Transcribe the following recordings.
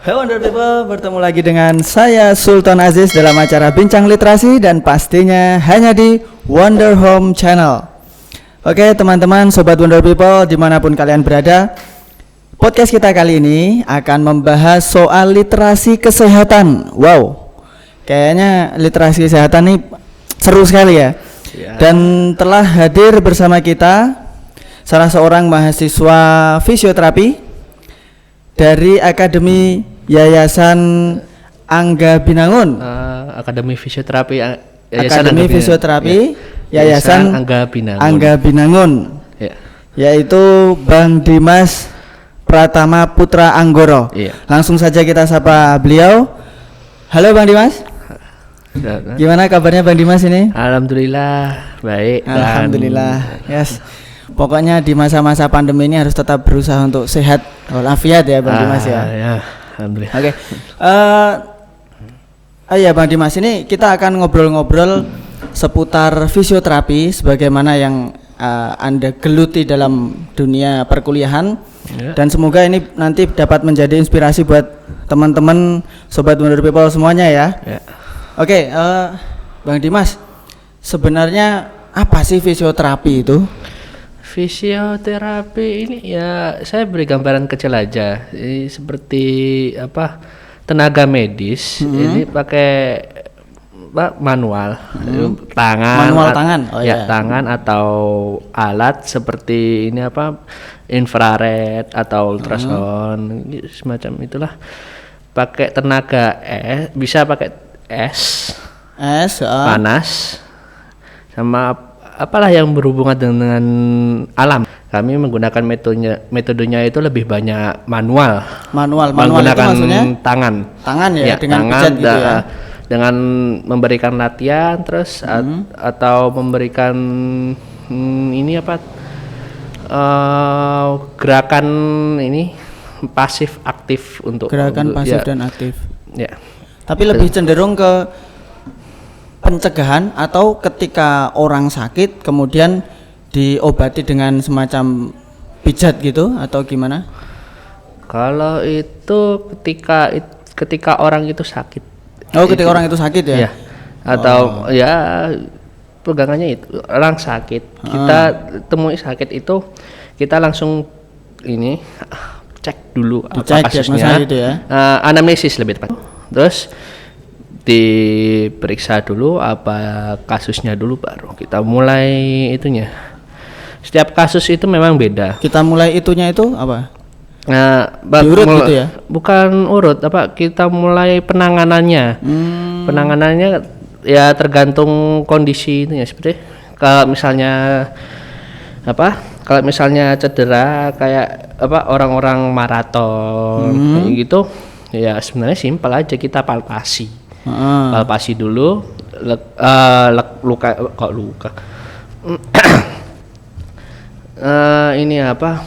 Hey Wonder People, bertemu lagi dengan saya Sultan Aziz dalam acara Bincang Literasi dan pastinya hanya di Wonder Home Channel. Oke teman-teman, Sobat Wonder People dimanapun kalian berada, podcast kita kali ini akan membahas soal literasi kesehatan. Wow, kayaknya literasi kesehatan ini seru sekali ya. Dan telah hadir bersama kita salah seorang mahasiswa fisioterapi dari Akademi Yayasan Angga Binangun. Akademi Fisioterapi Akademi Fisioterapi Yayasan Angga Binangun. Ya. Yaitu Bang Dimas Pratama Putra Anggoro. Ya. Langsung saja kita sapa beliau. Halo Bang Dimas. Gimana kabarnya Bang Dimas ini? Alhamdulillah baik. Alhamdulillah. Yes. Pokoknya di masa-masa pandemi ini harus tetap berusaha untuk sehat walafiat ya Bang Dimas ya. Ya, alhamdulillah. Oke. Ya Bang Dimas, ini kita akan ngobrol-ngobrol seputar fisioterapi sebagaimana yang Anda geluti dalam dunia perkuliahan. Ya. Dan semoga ini nanti dapat menjadi inspirasi buat teman-teman Sobat Wonder People semuanya ya. Ya. Oke, Bang Dimas, sebenarnya apa sih fisioterapi itu? Fisioterapi ini ya saya beri gambaran kecil aja. Ini seperti apa? Tenaga medis. Ini pakai manual, tangan. Manual tangan. Oh ya, tangan atau alat seperti ini apa? Infrared atau ultrasound, semacam itulah. Pakai tenaga bisa pakai es, panas, sama apalah yang berhubungan dengan alam. Kami menggunakan metodenya itu lebih banyak manual menggunakan itu maksudnya tangan ya dengan tangan pijat gitu ya. Dengan memberikan latihan terus atau memberikan ini apa gerakan ini pasif aktif untuk gerakan pasif dan aktif ya. Tapi lebih cenderung ke pencegahan atau ketika orang sakit kemudian diobati dengan semacam pijat gitu atau gimana? Kalau itu ketika orang itu sakit. Oh, ketika orang itu sakit ya? Ya. Atau ya pegangannya itu orang sakit. Kita temui sakit itu kita langsung ini cek dulu apa kasusnya. Gitu ya? Anamnesis lebih tepat. Terus diperiksa dulu apa kasusnya dulu baru kita mulai itunya. Setiap kasus itu memang beda. Kita mulai itunya itu apa? Diurut gitu ya? Bukan urut, apa kita mulai penanganannya. Penanganannya ya tergantung kondisi itu ya, seperti kalau misalnya apa? Kalau misalnya cedera kayak apa orang-orang maraton gitu, ya sebenarnya simpel aja, kita palpasi. Palpasi dulu luka ini apa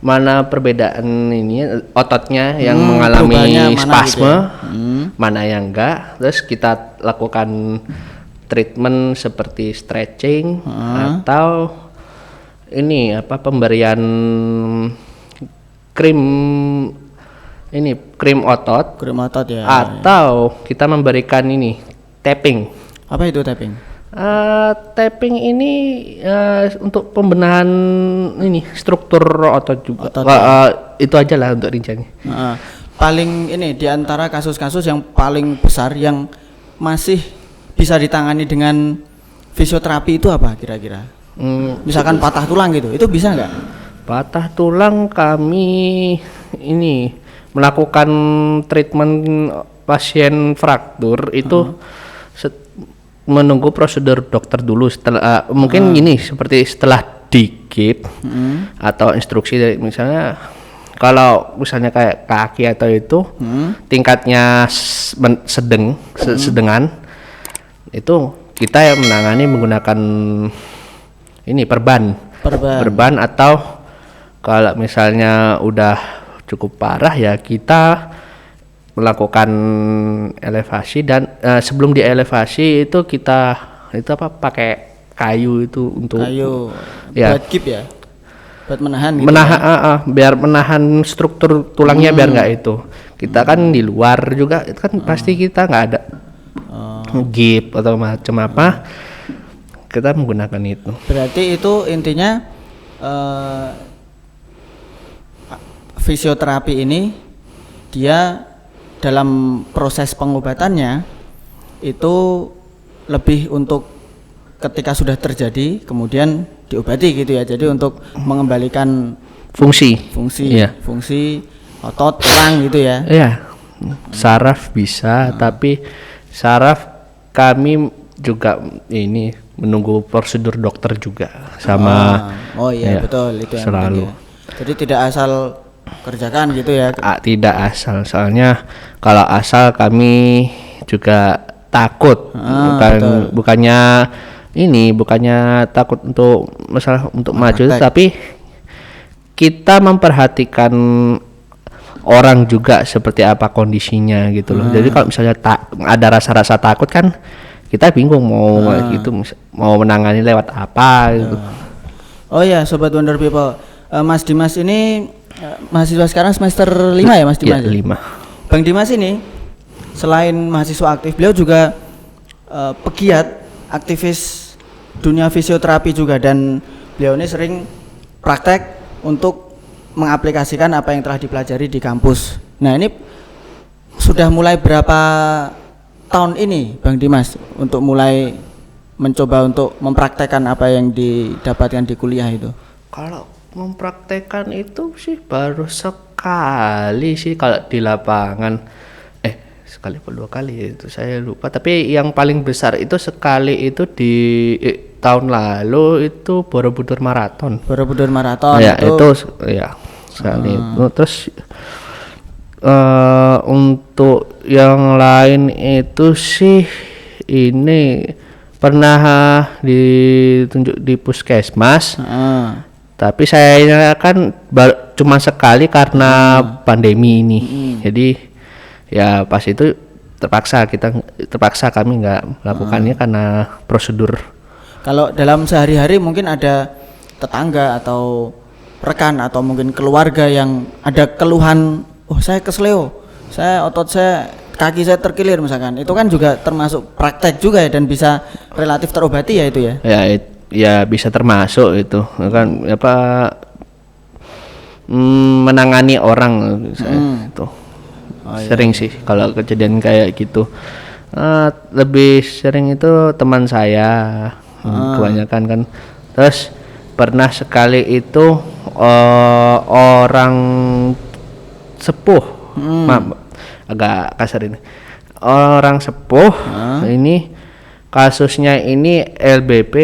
mana perbedaan ini ototnya yang mengalami spasme gitu ya? Mana yang enggak, terus kita lakukan treatment seperti stretching atau ini apa pemberian krim otot ya. Atau kita memberikan ini tapping. Apa itu tapping? Tapping ini untuk pembenahan ini struktur otot juga. Itu aja lah untuk rinciannya. Paling ini di antara kasus-kasus yang paling besar yang masih bisa ditangani dengan fisioterapi itu apa kira-kira? Misalkan patah tulang gitu, itu bisa nggak? Patah tulang kami ini melakukan treatment pasien fraktur itu menunggu prosedur dokter dulu setelah mungkin ini seperti setelah digigit atau instruksi dari misalnya kalau misalnya kayak kaki atau itu tingkatnya sedengan itu kita yang menangani menggunakan ini perban atau kalau misalnya udah cukup parah ya kita melakukan elevasi dan sebelum dielevasi itu kita itu apa pakai kayu itu untuk kayu ya buat keep ya. Buat menahan gitu. Biar menahan struktur tulangnya biar nggak itu. Kita kan di luar juga itu kan pasti kita nggak ada gip atau macam apa. Kita menggunakan itu. Berarti itu intinya fisioterapi ini dia dalam proses pengobatannya itu lebih untuk ketika sudah terjadi kemudian diobati gitu ya. Jadi untuk mengembalikan Fungsi. Iya. Fungsi otot tulang gitu ya. Iya. Saraf bisa, tapi saraf kami juga ini menunggu prosedur dokter juga sama. Oh iya, betul itu yang selalu. penting ya. Jadi tidak asal kerjakan gitu ya. Tidak asal, soalnya kalau asal kami juga takut. Bukannya takut untuk masalah untuk maju, tapi kita memperhatikan orang juga seperti apa kondisinya gitu loh. Jadi kalau misalnya ada rasa-rasa takut kan kita bingung mau mau menangani lewat apa gitu. Oh ya, sobat Wonder People, Mas Dimas ini mahasiswa sekarang semester 5 ya Mas Dimas? Iya, 5. Bang Dimas ini selain mahasiswa aktif, beliau juga pegiat aktivis dunia fisioterapi juga, dan beliau ini sering praktek untuk mengaplikasikan apa yang telah dipelajari di kampus. Nah, ini sudah mulai berapa tahun ini Bang Dimas untuk mulai mencoba untuk mempraktekkan apa yang didapatkan di kuliah itu? Kalau mempraktekkan itu sih baru sekali sih kalau di lapangan. Sekali atau 2 kali itu saya lupa, tapi yang paling besar itu sekali itu di tahun lalu itu Borobudur Marathon. Borobudur Marathon itu ya sekali itu. Terus untuk yang lain itu sih ini pernah ditunjuk di puskesmas. Tapi saya kan cuma sekali karena pandemi ini. Jadi ya pas itu terpaksa kami nggak melakukannya karena prosedur. Kalau dalam sehari-hari mungkin ada tetangga atau rekan atau mungkin keluarga yang ada keluhan, saya kesleo, otot saya, kaki saya terkilir misalkan, itu kan juga termasuk praktek juga ya, dan bisa relatif terobati ya itu ya? Ya bisa termasuk itu kan menangani orang itu. Sering sih kalau kejadian kayak gitu. Lebih sering itu teman saya kebanyakan kan. Terus pernah sekali itu orang sepuh, agak kasar ini, orang sepuh ini kasusnya ini LBP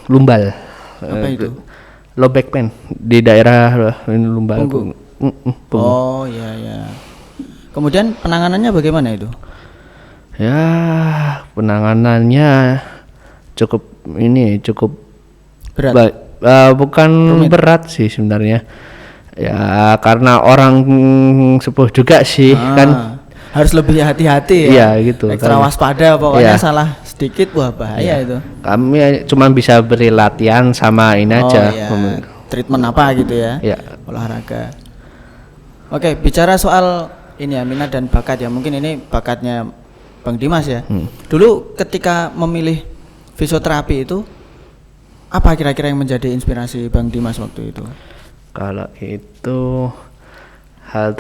lumbal. Apa itu? Low back pain di daerah ini lumbal. Punggung. Oh iya. Kemudian penanganannya bagaimana itu? Ya penanganannya cukup berat. Bukan rumit. Berat sih sebenarnya. Ya karena orang sepuh juga sih kan. Harus lebih hati-hati ya. Iya gitu. Ekstra waspada pokoknya, salah sedikit wah bahaya itu. Kami cuma bisa beri latihan sama ini aja. Iya. Treatment apa gitu ya? Iya. Olahraga. Oke, bicara soal ini ya, minat dan bakat ya. Mungkin ini bakatnya Bang Dimas ya. Dulu ketika memilih fisioterapi itu, apa kira-kira yang menjadi inspirasi Bang Dimas waktu itu? Kalau itu hal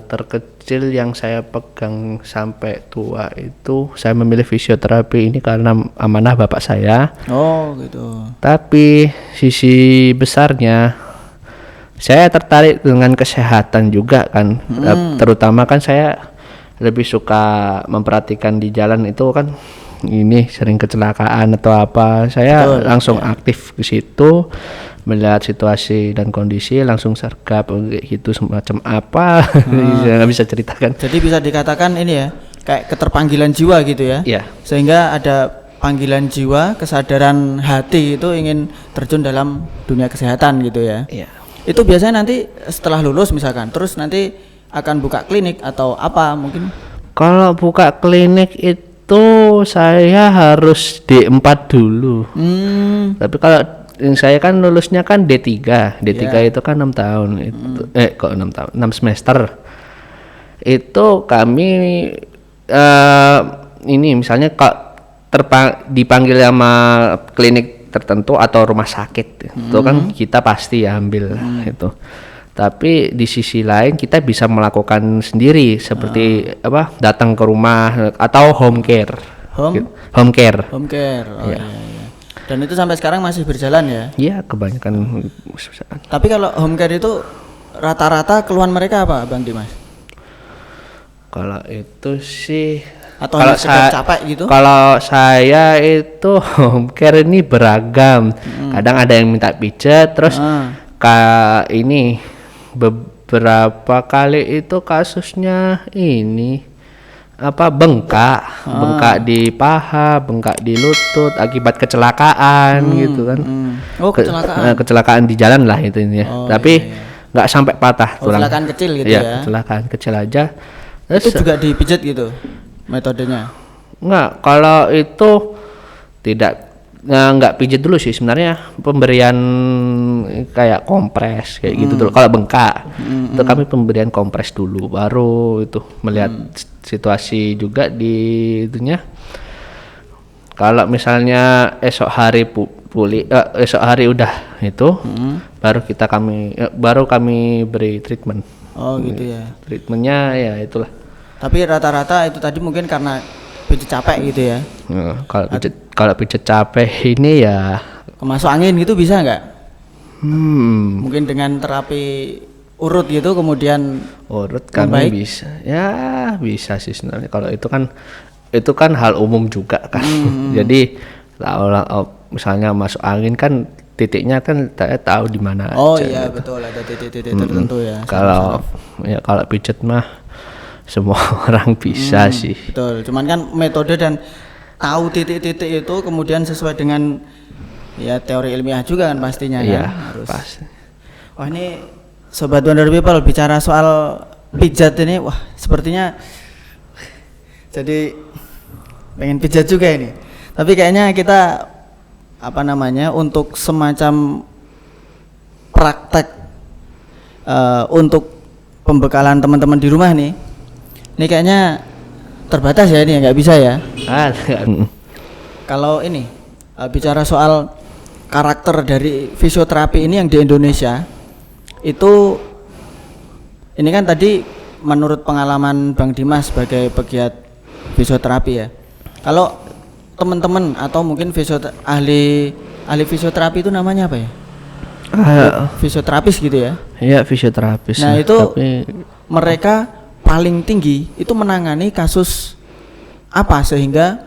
terkecil yang saya pegang sampai tua itu, saya memilih fisioterapi ini karena amanah bapak saya. Oh gitu. Tapi sisi besarnya saya tertarik dengan kesehatan juga kan. Terutama kan saya lebih suka memperhatikan di jalan itu kan, ini sering kecelakaan atau apa, saya langsung aktif ke situ, melihat situasi dan kondisi, langsung sergap gitu semacam apa. Nggak bisa ceritakan. Jadi bisa dikatakan ini ya, kayak keterpanggilan jiwa gitu ya. Iya. Sehingga ada panggilan jiwa, kesadaran hati itu ingin terjun dalam dunia kesehatan gitu ya. Iya. Itu biasanya nanti setelah lulus misalkan, terus nanti akan buka klinik atau apa mungkin? Kalau buka klinik itu saya harus D4 dulu. Tapi kalau saya kan lulusnya kan D3 itu kan 6 tahun itu kok 6 tahun 6 semester itu kami ini misalnya kok dipanggil sama klinik tertentu atau rumah sakit itu kan kita pasti ambil itu. Tapi di sisi lain kita bisa melakukan sendiri seperti datang ke rumah atau home care. Home care. Oh, iya. Dan itu sampai sekarang masih berjalan ya? Iya, kebanyakan. Tapi kalau home care itu rata-rata keluhan mereka apa, Bang Dimas? Kalau itu sih atau kalau capek gitu? Kalau saya itu home care ini beragam. Kadang ada yang minta pijat, terus ini beberapa kali itu kasusnya ini bengkak di paha, bengkak di lutut akibat kecelakaan gitu kan. Kecelakaan di jalan lah itu intinya. Tapi nggak sampai patah tulang. Kecelakaan kecil gitu ya. Kecelakaan kecil aja. Terus, itu juga dipijat gitu metodenya? Enggak, kalau itu nggak pijat dulu sih sebenarnya, pemberian kayak kompres kayak gitu dulu. Kalau bengkak itu kami pemberian kompres dulu, baru itu melihat situasi juga di itunya. Kalau misalnya esok hari esok hari udah itu baru kami beri treatment. Oh gitu ya. Treatmentnya ya itulah. Tapi rata-rata itu tadi mungkin karena pijat capek gitu ya. Kalau pijat capek ini ya masuk angin gitu bisa nggak? Mungkin dengan terapi urut gitu kemudian urut kami bisa. Ya bisa sih sebenarnya. Kalau itu kan hal umum juga kan. Jadi misalnya masuk angin kan titiknya kan saya tahu di mana. Oh iya gitu. Betul, ada titik-titik tertentu ya. Kalau pijat mah semua orang bisa sih. Betul. Cuman kan metode dan tahu titik-titik itu kemudian sesuai dengan ya teori ilmiah juga kan pastinya kan. Iya, harus. Pasti. Wah ini Sobat Wonder People bicara soal pijat ini, wah sepertinya jadi pengen pijat juga ini. Tapi kayaknya kita untuk semacam praktek untuk pembekalan teman-teman di rumah nih. Ini kayaknya terbatas ya, ini nggak bisa ya. Kalau ini bicara soal karakter dari fisioterapi ini yang di Indonesia itu, ini kan tadi menurut pengalaman Bang Dimas sebagai pegiat fisioterapi ya. Kalau teman-teman atau mungkin ahli fisioterapi itu namanya apa ya? Fisioterapis gitu ya? Iya, fisioterapis. Nah itu mereka paling tinggi itu menangani kasus apa sehingga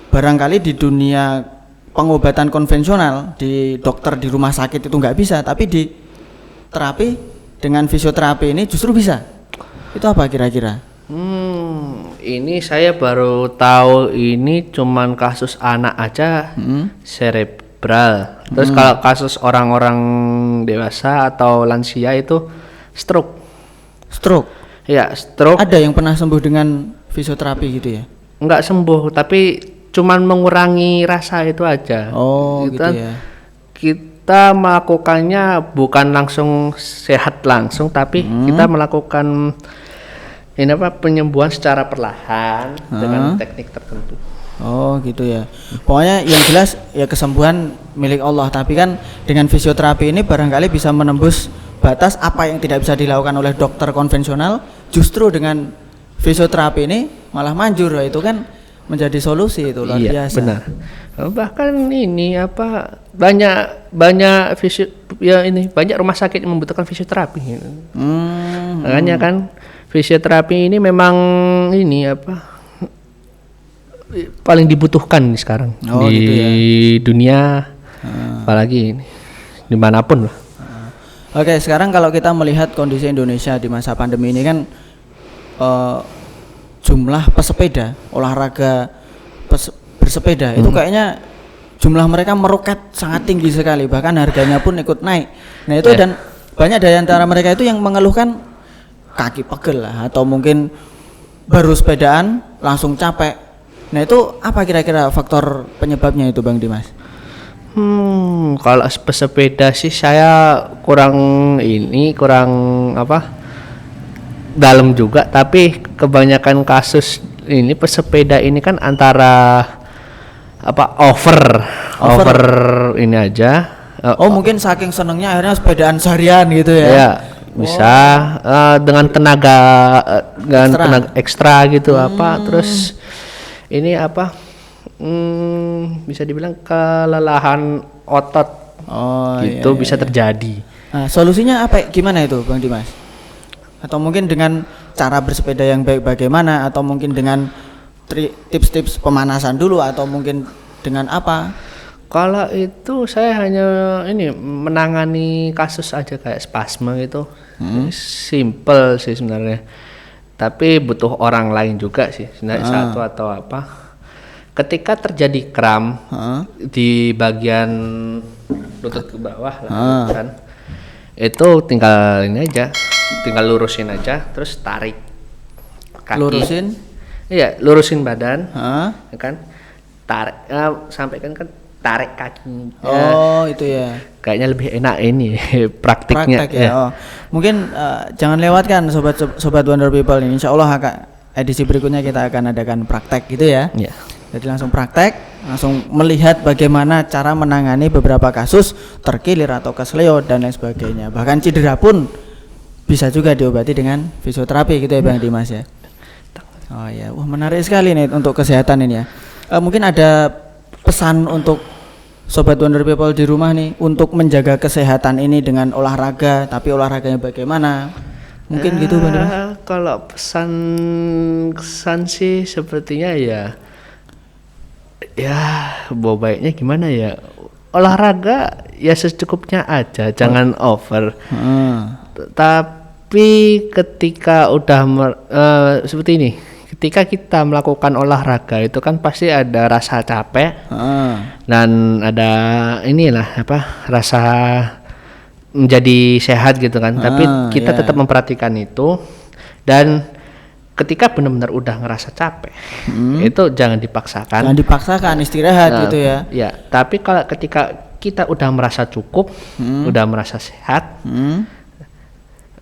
barangkali di dunia pengobatan konvensional di dokter di rumah sakit itu nggak bisa, tapi di terapi dengan fisioterapi ini justru bisa. Itu apa kira-kira? Ini saya baru tahu, ini cuman kasus anak aja cerebral. Terus kalau kasus orang-orang dewasa atau lansia itu stroke. Ya, stroke. Ada yang pernah sembuh dengan fisioterapi gitu ya? Enggak sembuh, tapi cuman mengurangi rasa itu aja. Oh, gitu ya. Kita melakukannya bukan langsung sehat langsung, tapi kita melakukan penyembuhan secara perlahan dengan teknik tertentu. Oh, gitu ya. Pokoknya yang jelas ya kesembuhan milik Allah, tapi kan dengan fisioterapi ini barangkali bisa menembus batas apa yang tidak bisa dilakukan oleh dokter konvensional, justru dengan fisioterapi ini malah manjur. Itu kan menjadi solusi, itu luar biasa. Benar. Bahkan ini banyak rumah sakit yang membutuhkan fisioterapi. Makanya kan fisioterapi ini memang paling dibutuhkan sekarang di gitu ya? Dunia, apalagi dimanapun lah. Oke, sekarang kalau kita melihat kondisi Indonesia di masa pandemi ini kan jumlah pesepeda, olahraga bersepeda itu kayaknya jumlah mereka meroket sangat tinggi sekali, bahkan harganya pun ikut naik. Nah itu dan banyak dari antara mereka itu yang mengeluhkan kaki pegel lah, atau mungkin baru sepedaan langsung capek. Nah itu apa kira-kira faktor penyebabnya itu Bang Dimas? Kalau pesepeda sih saya kurang dalam juga, tapi kebanyakan kasus ini pesepeda ini kan antara over ini aja. Mungkin saking senengnya akhirnya sepedaan seharian gitu ya. Ya, bisa dengan tenaga ekstra gitu terus ini bisa dibilang kelelahan otot gitu bisa terjadi. Nah, solusinya gimana itu Bang Dimas? Atau mungkin dengan cara bersepeda yang baik bagaimana, atau mungkin dengan tips-tips pemanasan dulu, atau mungkin dengan apa? Kalau itu saya hanya menangani kasus aja kayak spasme gitu. Simple sih sebenarnya. Tapi butuh orang lain juga sih, sebenarnya satu atau ketika terjadi kram di bagian lutut ke bawah kan, itu tinggal lurusin aja, terus tarik kaki. Lurusin badan, ya kan, tarik sampai kan tarik kaki. Itu ya. Kayaknya lebih enak ini praktiknya. Ya. Mungkin jangan lewatkan sobat Wonder People ini. Insya Allah edisi berikutnya kita akan adakan praktek gitu ya. Yeah. Jadi langsung praktek, langsung melihat bagaimana cara menangani beberapa kasus terkilir atau kesleo dan lain sebagainya. Bahkan cedera pun bisa juga diobati dengan fisioterapi gitu ya Bang Dimas ya. Oh ya, wah menarik sekali nih untuk kesehatan ini ya. Mungkin ada pesan untuk sobat Wonder People di rumah nih untuk menjaga kesehatan ini dengan olahraga, tapi olahraganya bagaimana? Mungkin gitu Bang Dimas. Kalau kesan sih sepertinya baiknya gimana ya, olahraga ya secukupnya aja, jangan over. Tapi ketika udah seperti ini, ketika kita melakukan olahraga itu kan pasti ada rasa capek dan ada rasa menjadi sehat gitu kan. Tapi kita tetap memperhatikan itu, dan ketika benar-benar udah ngerasa capek, itu jangan dipaksakan. Jangan dipaksakan, istirahat gitu ya. Ya, tapi kalau ketika kita udah merasa cukup, udah merasa sehat,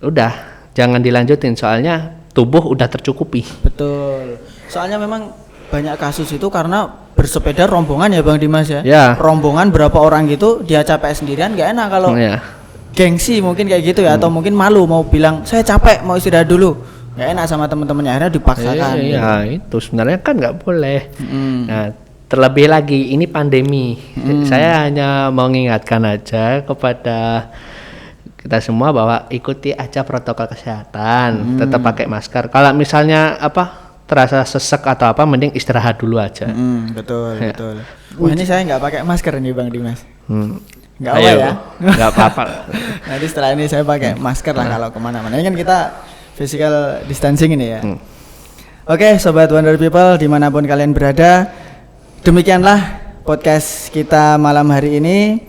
udah jangan dilanjutin, soalnya tubuh udah tercukupi. Betul. Soalnya memang banyak kasus itu karena bersepeda rombongan ya Bang Dimas ya. Rombongan berapa orang gitu, dia capek sendirian gak enak kalau gengsi mungkin kayak gitu ya, atau mungkin malu mau bilang saya capek mau istirahat dulu. Gak enak sama teman-temannya, akhirnya dipaksakan. Itu sebenarnya kan nggak boleh. Nah, terlebih lagi ini pandemi. Saya hanya mau mengingatkan aja kepada kita semua bahwa ikuti aja protokol kesehatan, tetap pakai masker. Kalau misalnya terasa sesek atau mending istirahat dulu aja. Betul. Wah, ini saya nggak pakai masker nih Bang Dimas. Nggak apa ya? Nggak apa-apa. Nanti setelah ini saya pakai masker lah kalau kemana-mana. Ini kan kita physical distancing ini ya. Oke, sobat Wonder People dimanapun kalian berada, demikianlah podcast kita malam hari ini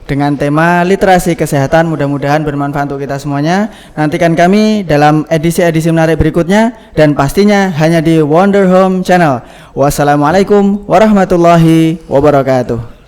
dengan tema literasi kesehatan. Mudah-mudahan bermanfaat untuk kita semuanya. Nantikan kami dalam edisi-edisi menarik berikutnya, dan pastinya hanya di Wonder Home Channel. Wassalamualaikum warahmatullahi wabarakatuh.